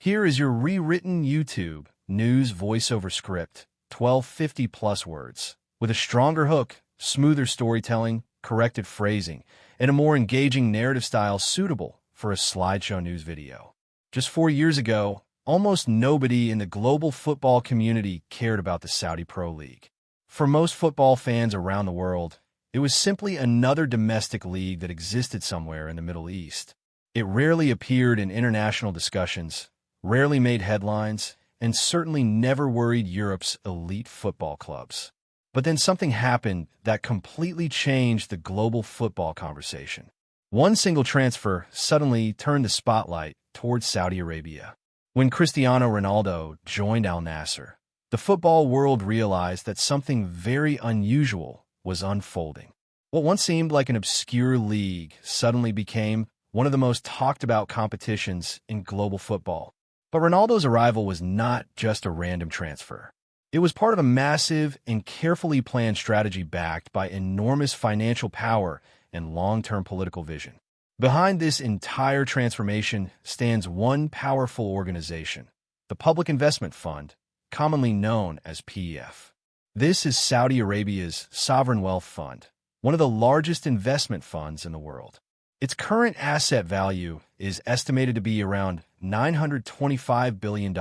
Here is your rewritten YouTube news voiceover script, 1250 plus words, with a stronger hook, smoother storytelling, corrected phrasing, and a more engaging narrative style suitable for a slideshow news video. Just 4 years ago, almost nobody in the global football community cared about the Saudi Pro League. For most football fans around the world, it was simply another domestic league that existed somewhere in the Middle East. It rarely appeared in international discussions, rarely made headlines, and certainly never worried Europe's elite football clubs. But then something happened that completely changed the global football conversation. One single transfer suddenly turned the spotlight towards Saudi Arabia. When Cristiano Ronaldo joined Al Nassr, the football world realized that something very unusual was unfolding. What once seemed like an obscure league suddenly became one of the most talked-about competitions in global football. But Ronaldo's arrival was not just a random transfer. It was part of a massive and carefully planned strategy backed by enormous financial power and long-term political vision. Behind this entire transformation stands one powerful organization, the Public Investment Fund, commonly known as PEF. This is Saudi Arabia's sovereign wealth fund, one of the largest investment funds in the world. Its current asset value is estimated to be around $925 billion,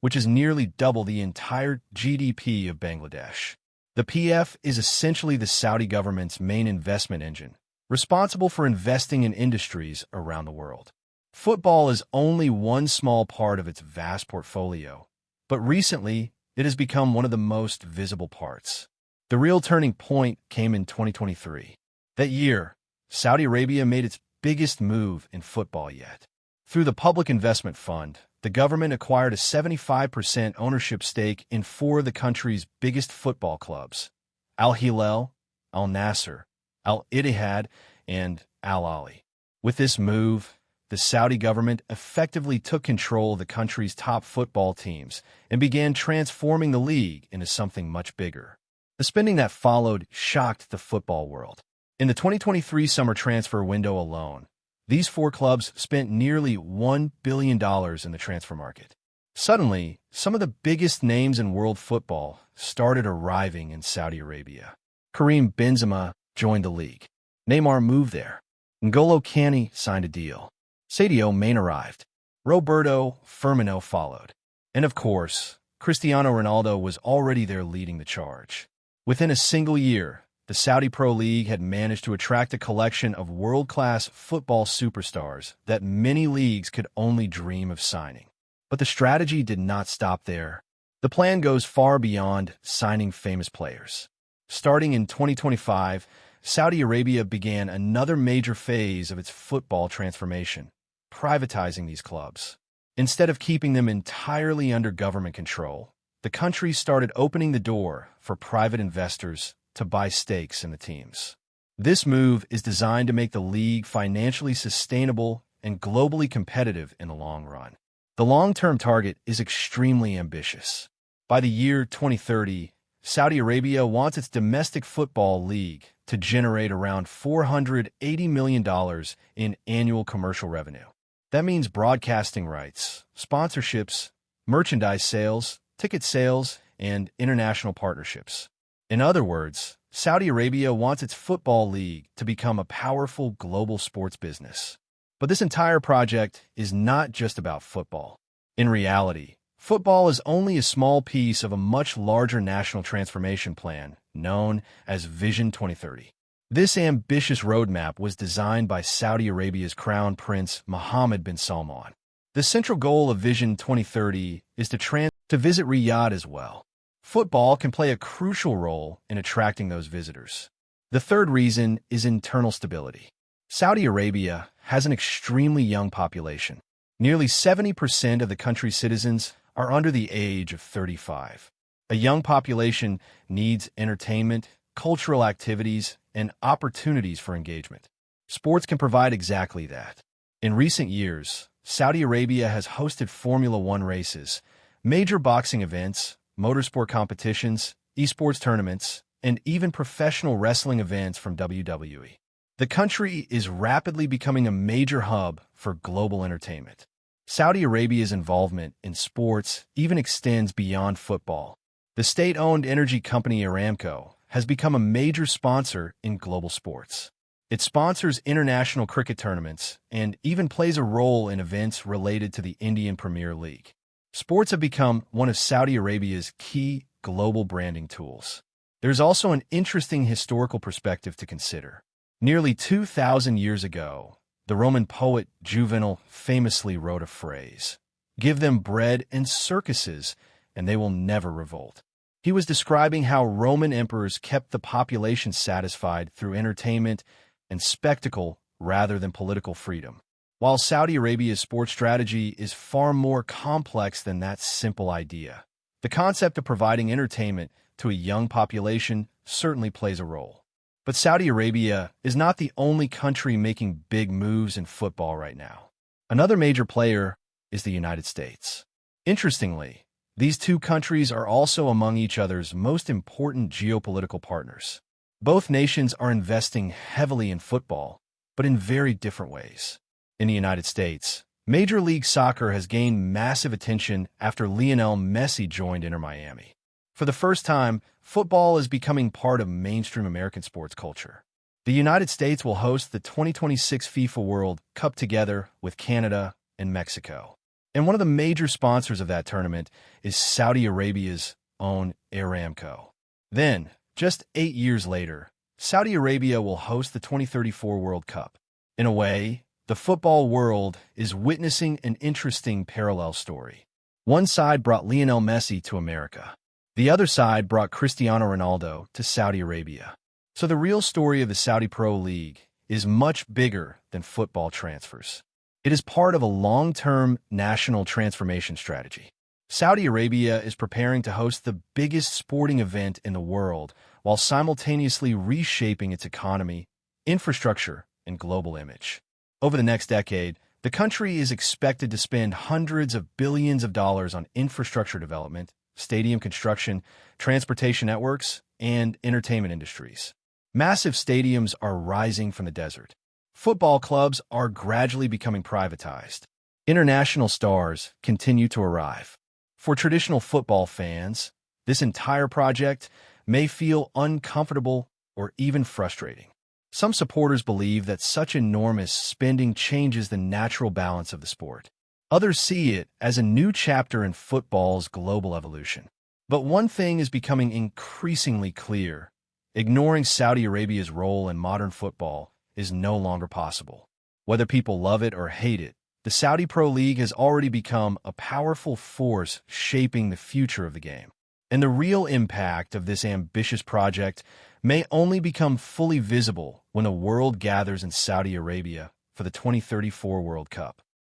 which is nearly double the entire GDP of Bangladesh. The PF is essentially the Saudi government's main investment engine, responsible for investing in industries around the world. Football is only one small part of its vast portfolio, but recently it has become one of the most visible parts. The real turning point came in 2023. That year, Saudi Arabia made its biggest move in football yet. Through the Public Investment Fund, the government acquired a 75% ownership stake in 4 of the country's biggest football clubs: Al Hilal, Al Nassr, Al Ittihad, and Al Ahly. With this move, the Saudi government effectively took control of the country's top football teams and began transforming the league into something much bigger. The spending that followed shocked the football world. In the 2023 summer transfer window alone, these 4 clubs spent nearly $1 billion in the transfer market. Suddenly, some of the biggest names in world football started arriving in Saudi Arabia. Karim Benzema joined the league. Neymar moved there. N'Golo Kante signed a deal. Sadio main arrived. Roberto Firmino followed. And of course, Cristiano Ronaldo was already there leading the charge. Within a single year, the Saudi Pro League had managed to attract a collection of world-class football superstars that many leagues could only dream of signing. But the strategy did not stop there. The plan goes far beyond signing famous players. Starting in 2025, Saudi Arabia began another major phase of its football transformation, privatizing these clubs. Instead of keeping them entirely under government control, the country started opening the door for private investors to buy stakes in the teams. This move is designed to make the league financially sustainable and globally competitive in the long run. The long-term target is extremely ambitious. By the year 2030, Saudi Arabia wants its domestic football league to generate around $480 million in annual commercial revenue. That means broadcasting rights, sponsorships, merchandise sales, ticket sales, and international partnerships. In other words, Saudi Arabia wants its football league to become a powerful global sports business. But this entire project is not just about football. In reality, football is only a small piece of a much larger national transformation plan known as Vision 2030. This ambitious roadmap was designed by Saudi Arabia's Crown Prince Mohammed bin Salman. The central goal of Vision 2030 is to visit Riyadh as well. Football can play a crucial role in attracting those visitors. The third reason is internal stability. Saudi Arabia has an extremely young population. Nearly 70% of the country's citizens are under the age of 35. A young population needs entertainment, cultural activities, and opportunities for engagement. Sports can provide exactly that. In recent years, Saudi Arabia has hosted Formula One races, major boxing events, motorsport competitions, esports tournaments, and even professional wrestling events from WWE. The country is rapidly becoming a major hub for global entertainment. Saudi Arabia's involvement in sports even extends beyond football. The state-owned energy company Aramco has become a major sponsor in global sports. It sponsors international cricket tournaments and even plays a role in events related to the Indian Premier League. Sports have become one of Saudi Arabia's key global branding tools. There's also an interesting historical perspective to consider. Nearly 2,000 years ago, the Roman poet Juvenal famously wrote a phrase, "Give them bread and circuses, and they will never revolt." He was describing how Roman emperors kept the population satisfied through entertainment and spectacle rather than political freedom. While Saudi Arabia's sports strategy is far more complex than that simple idea, the concept of providing entertainment to a young population certainly plays a role. But Saudi Arabia is not the only country making big moves in football right now. Another major player is the United States. Interestingly, these two countries are also among each other's most important geopolitical partners. Both nations are investing heavily in football, but in very different ways. In the United States, Major League Soccer has gained massive attention after Lionel Messi joined Inter Miami. For the first time, football is becoming part of mainstream American sports culture. The United States will host the 2026 FIFA World Cup together with Canada and Mexico. And one of the major sponsors of that tournament is Saudi Arabia's own Aramco. Then, just 8 years later, Saudi Arabia will host the 2034 World Cup. In a way, the football world is witnessing an interesting parallel story. One side brought Lionel Messi to America. The other side brought Cristiano Ronaldo to Saudi Arabia. So the real story of the Saudi Pro League is much bigger than football transfers. It is part of a long-term national transformation strategy. Saudi Arabia is preparing to host the biggest sporting event in the world while simultaneously reshaping its economy, infrastructure, and global image. Over the next decade, the country is expected to spend hundreds of billions of dollars on infrastructure development, stadium construction, transportation networks, and entertainment industries. Massive stadiums are rising from the desert. Football clubs are gradually becoming privatized. International stars continue to arrive. For traditional football fans, this entire project may feel uncomfortable or even frustrating. Some supporters believe that such enormous spending changes the natural balance of the sport. Others see it as a new chapter in football's global evolution. But one thing is becoming increasingly clear. Ignoring Saudi Arabia's role in modern football is no longer possible. Whether people love it or hate it, the Saudi Pro League has already become a powerful force shaping the future of the game. And the real impact of this ambitious project may only become fully visible when the world gathers in Saudi Arabia for the 2034 World Cup.